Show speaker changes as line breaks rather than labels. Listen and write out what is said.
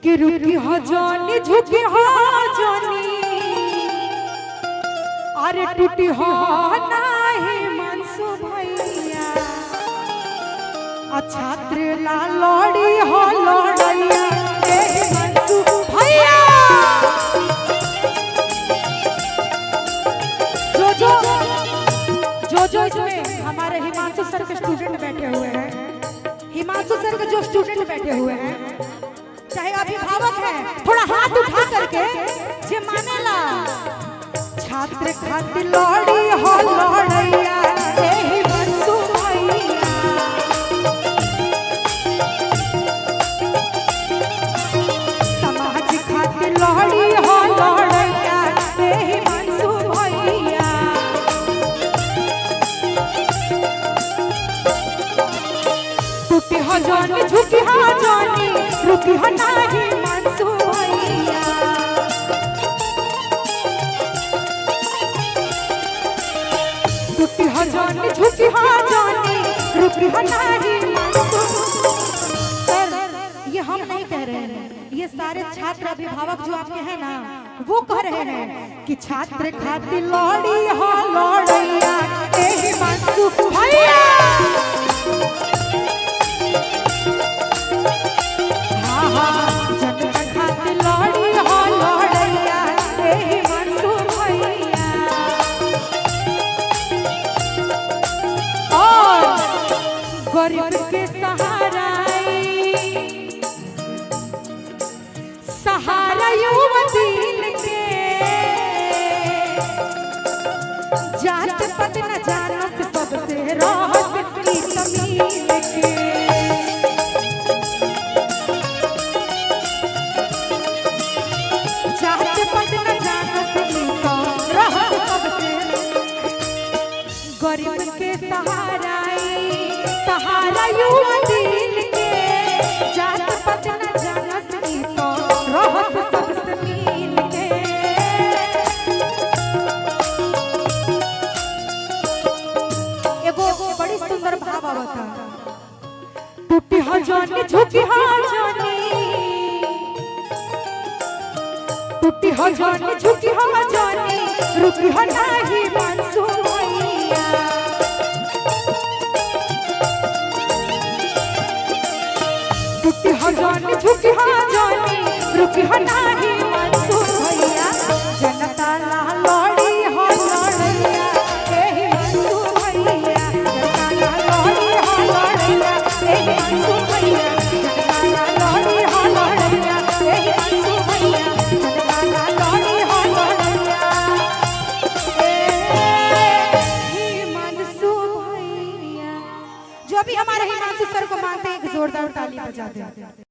कि रुकी हो जानी झुकी हो जानी अरे टूटी हो नाही मनसु भैया छात्र ला लड़ी हो लड़ैया मनसु भैया जो इसमें हमारे हिमांशु सर के स्टूडेंट बैठे हुए हैं, हिमांशु सर के जो स्टूडेंट बैठे हुए हैं, चाहे अभिभावक है, थोड़ा हाथ उठा करके जे मानेला छात्र खातिर लड़ी हो लड़ैया मनसु भैया समाज खातिर लड़ी हो लड़ैया मनसु भैया टूटी हो जानी झुकी हो जानी रुकी हो नाही मनसु भैया टूटी हो जानी झुकी हो जानी रुकी हो नाही मनसु। सर ये हम नहीं कह रहे हैं, ये सारे छात्र अभिभावक जो आपके हैं ना वो कह रहे हैं कि छात्र खातिर लड़ी हो लड़ैया मनसु भैया गरीब के सहारा सहारा युवती के जात पत न जानत सबसे रहत की तमील के जात पत न जानत की तो रहत सबसे गरीब के सहारा सहारा युवती के जात पत न जानत की तो रहत सबसे मिल के एगो बड़ी सुंदर भाव आवता टूटी हो जानी झुकी हो जानी टूटी हो जानी झुकी हो जानी रुकी हो नाही मनसु भैया टूटी हो जानी झुकी हो जानी रुकी हो नाही मनसु भैया जनता ला लड़ी हो लड़ैया मनसु भैया जनता ला लड़ी हो लड़ैया मनसु भैया जनता ला लड़ी हो लड़ैया मनसु भैया जनता ला लड़ी हो लड़ैया मनसु भैया। जो भी हमारे हिमांशु सर को मानते हैं एक जोरदार ताली बजा दें।